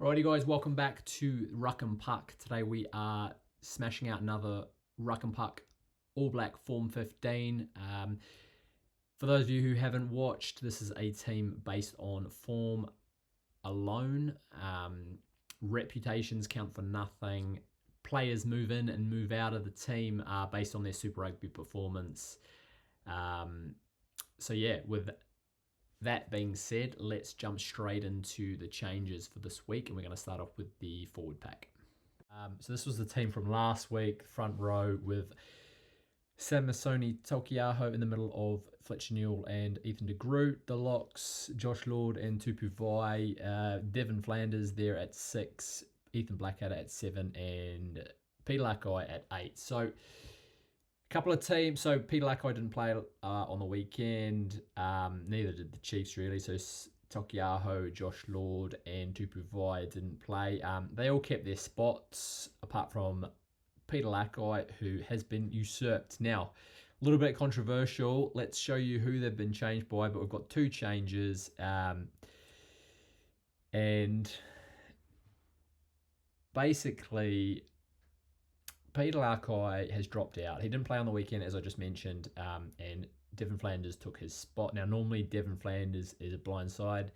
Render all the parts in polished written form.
Righty guys, welcome back to Ruck and Puck. Today we are smashing out another Ruck and Puck All Black Form 15. For those of you who haven't watched, this is a team based on form alone. Reputations count for nothing. Players move in and move out of the team based on their Super Rugby performance. So yeah, with that being said, let's jump straight into the changes for this week, and we're going to start off with the forward pack. So this was the team from last week, front row with Samisoni Taukei'aho in the middle of Fletcher Newell and Ethan de Groot. The locks, Josh Lord and Tupu Vai. Devin Flanders there at 6, Ethan Blackadder at 7, and Peter Lakai at 8. So couple of teams. So Peter Lakai didn't play on the weekend. Neither did the Chiefs really. So Taukei'aho, Josh Lord, and Tupu Vai didn't play. They all kept their spots apart from Peter Lakai, who has been usurped. Now, a little bit controversial. Let's show you who they've been changed by. But we've got two changes, and basically Peter Lakai has dropped out. He didn't play on the weekend, as I just mentioned, and Devin Flanders took his spot. Now, normally Devin Flanders is a blind side.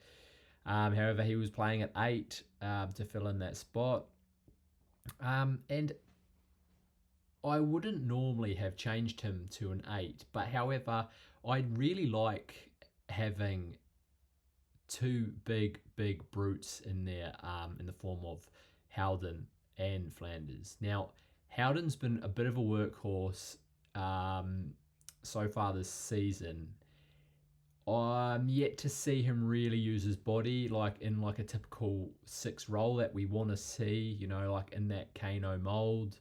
However, he was playing at 8 to fill in that spot. And I wouldn't normally have changed him to an 8, but however, I really like having two big brutes in there in the form of Howden and Flanders. Now, Howden's been a bit of a workhorse so far this season. I'm yet to see him really use his body in a typical 6 role that we want to see, like in that Kano mould.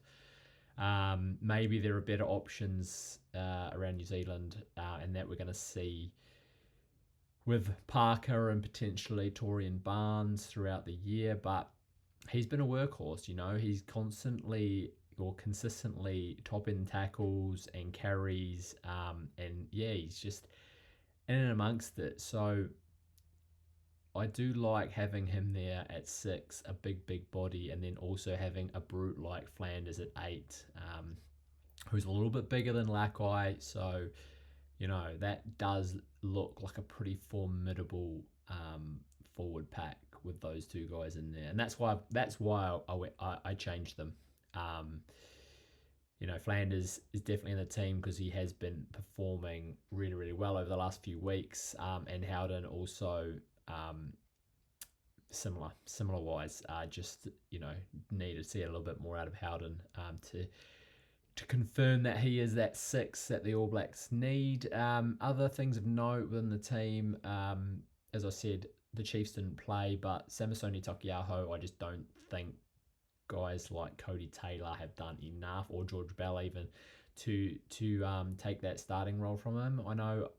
Maybe there are better options around New Zealand and that we're going to see with Parker and potentially Torian Barnes throughout the year, but he's been a workhorse, he's consistently top end tackles and carries, and yeah, he's just in and amongst it. So I do like having him there at 6, a big body, and then also having a brute like Flanders at 8, who's a little bit bigger than Lakai. So, that does look like a pretty formidable forward pack with those two guys in there, and that's why I changed them. Flanders is definitely in the team because he has been performing really well over the last few weeks, and Howden also similar wise. Just need to see a little bit more out of Howden to confirm that he is that 6 that the All Blacks need. Other things of note within the team, as I said, the Chiefs didn't play, but Samisoni Taukei'aho, I just don't think guys like Cody Taylor have done enough, or George Bell even, to take that starting role from him. I know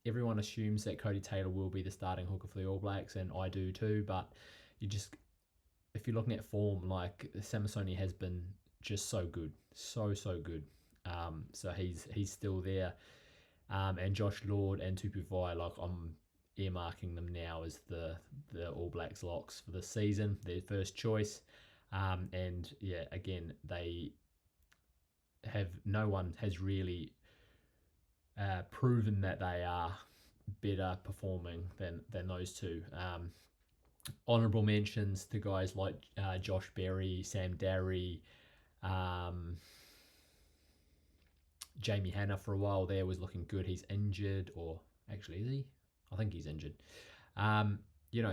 everyone assumes that Cody Taylor will be the starting hooker for the All Blacks, and I do too, but if you're looking at form, like Samisoni has been just so good, so good. So he's still there, and Josh Lord and Tupu Vai, I'm earmarking them now as the All Blacks locks for the season, their first choice. And yeah, again, no one has really proven that they are better performing than those two. Honourable mentions to guys like Josh Berry, Sam Darry, Jamie Hanna for a while there was looking good. He's injured, or actually, is he? I think he's injured.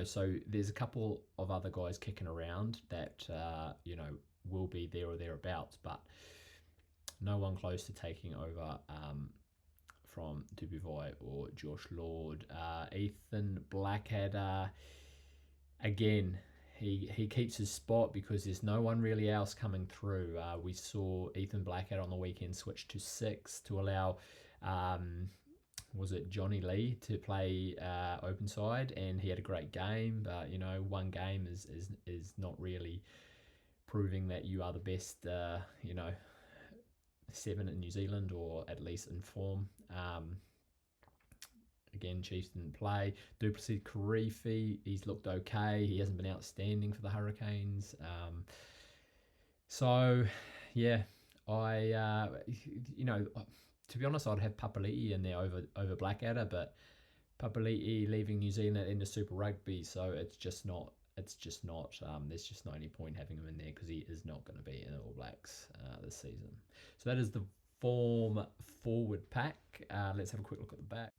So there's a couple of other guys kicking around that, will be there or thereabouts, but no one close to taking over from Tupu Vai or Josh Lord. Ethan Blackadder, again, he keeps his spot because there's no one really else coming through. We saw Ethan Blackadder on the weekend switch to 6 to allow was it Johnny Lee to play open side, and he had a great game. But one game is not really proving that you are the best 7 in New Zealand, or at least in form. again, Chiefs didn't play. Duplessis Karifi, he's looked okay. He hasn't been outstanding for the Hurricanes. So, yeah, to be honest, I'd have Papali'i in there over Blackadder, but Papali'i leaving New Zealand into Super Rugby, so it's just not. There's just not any point having him in there because he is not going to be in the All Blacks this season. So that is the form forward pack. Let's have a quick look at the back.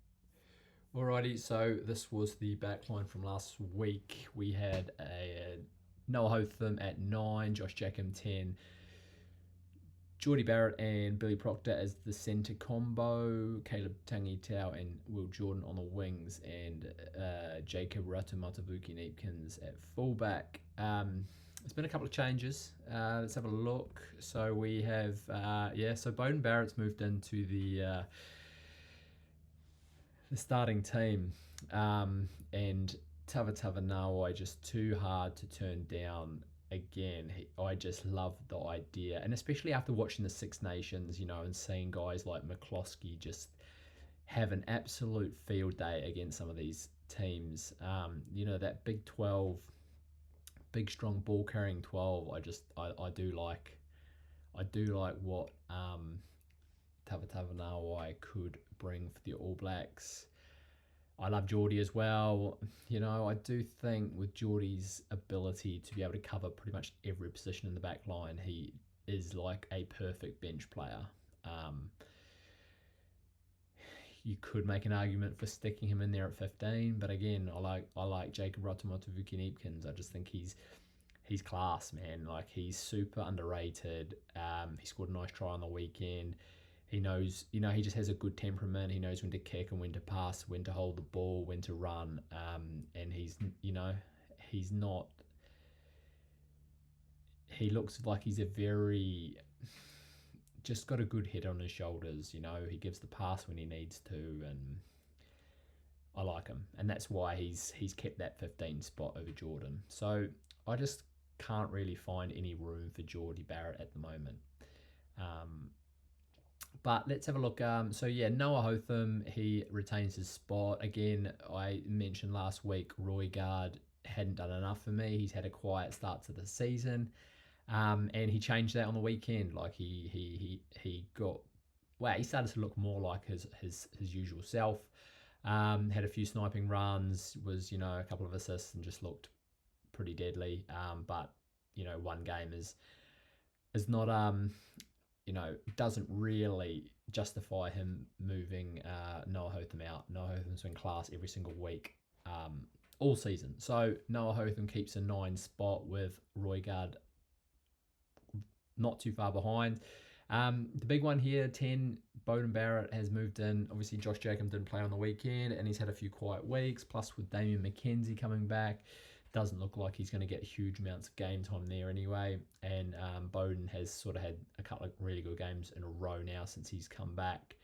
Alrighty, so this was the back line from last week. We had Noah Hotham at 9, Josh Jackham 10, Jordie Barrett and Billy Proctor as the centre combo, Caleb Tangi-Tau and Will Jordan on the wings, and Jacob Ratamatavuki-Neepkins at fullback. There's been a couple of changes. Let's have a look. So we have, so Beauden Barrett's moved into the starting team, and Tavatava Nawai just too hard to turn down. Again, I just love the idea, and especially after watching the Six Nations, and seeing guys like McCloskey just have an absolute field day against some of these teams. That Big 12, big strong ball carrying 12. I do like what Tavatava Nawai could bring for the All Blacks. I love Jordie as well. I do think with Jordie's ability to be able to cover pretty much every position in the back line, he is like a perfect bench player. You could make an argument for sticking him in there at 15, but again, I like Jacob Ratamatavuki-Neepkins. I just think he's class, man. Like, he's super underrated. He scored a nice try on the weekend. He knows, he just has a good temperament. He knows when to kick and when to pass, when to hold the ball, when to run. And he's not. He looks like he's just got a good head on his shoulders. He gives the pass when he needs to, and I like him, and that's why he's kept that 15 spot over Jordan. So I just can't really find any room for Jordie Barrett at the moment. But let's have a look. Noah Hotham, he retains his spot. Again, I mentioned last week, Roygaard hadn't done enough for me. He's had a quiet start to the season. And he changed that on the weekend. Like he started to look more like his usual self. Had a few sniping runs, was a couple of assists, and just looked pretty deadly. But one game is not doesn't really justify him moving Noah Hotham out. Noah Hotham's been class every single week, all season. So Noah Hotham keeps a 9 spot with Roygaard not too far behind. The big one here, 10, Beauden Barrett has moved in. Obviously, Josh Jackham didn't play on the weekend, and he's had a few quiet weeks. Plus, with Damian McKenzie coming back, doesn't look like he's going to get huge amounts of game time there anyway. And Beauden has sort of had a couple of really good games in a row now since he's come back.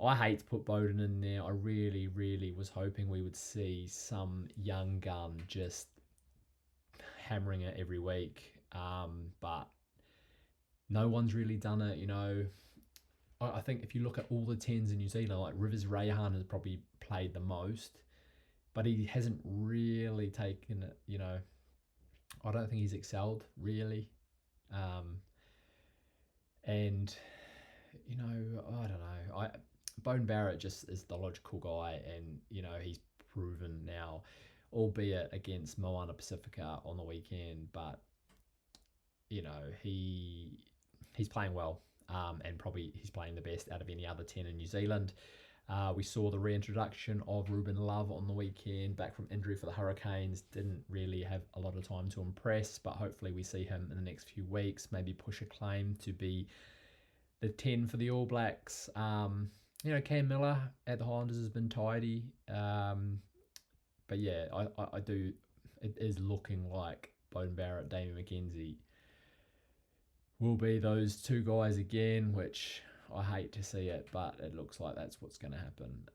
I hate to put Beauden in there. I really, really was hoping we would see some young gun just hammering it every week. But no one's really done it, I think if you look at all the 10s in New Zealand, like Rivers Rayhan has probably played the most, but he hasn't really taken it, I don't think he's excelled, really. And, I don't know. Beauden Barrett just is the logical guy, and, he's proven now, albeit against Moana Pacifica on the weekend, but, he's playing well, and probably he's playing the best out of any other 10 in New Zealand. We saw the reintroduction of Ruben Love on the weekend, back from injury for the Hurricanes. Didn't really have a lot of time to impress, but hopefully we see him in the next few weeks, maybe push a claim to be the 10 for the All Blacks. Cam Miller at the Highlanders has been tidy. But yeah, I do. It is looking like Beauden Barrett, Damian McKenzie will be those two guys again, which I hate to see it, but it looks like that's what's going to happen.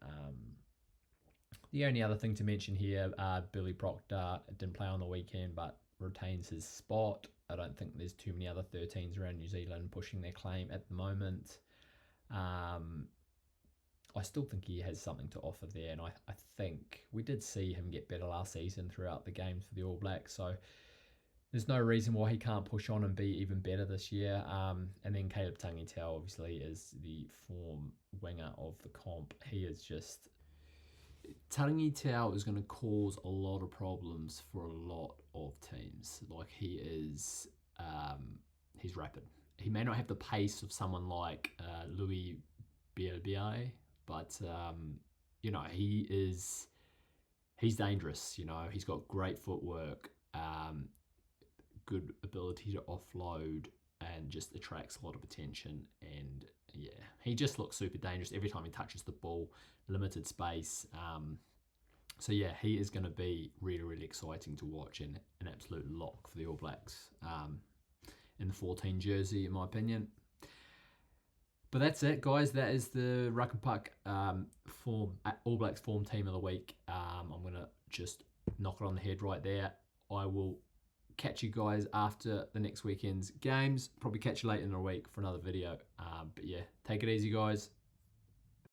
The only other thing to mention here, Billy Proctor didn't play on the weekend, but retains his spot. I don't think there's too many other 13s around New Zealand pushing their claim at the moment. I still think he has something to offer there, and I think we did see him get better last season throughout the games for the All Blacks. So there's no reason why he can't push on and be even better this year. And then Caleb Tangitau obviously is the form winger of the comp. He is just Tangitau is going to cause a lot of problems for a lot of teams. Like he's rapid. He may not have the pace of someone like Louis Bielbier, but he's dangerous. He's got great footwork, good ability to offload, and just attracts a lot of attention. And yeah, he just looks super dangerous every time he touches the ball. Limited space. So yeah, he is going to be really, really exciting to watch and an absolute lock for the All Blacks in the 14 jersey, in my opinion. But that's it, guys. That is the Ruck and Puck All Blacks form team of the week. I'm going to just knock it on the head right there. I will catch you guys after the next weekend's games. Probably catch you later in the week for another video. But yeah, take it easy, guys.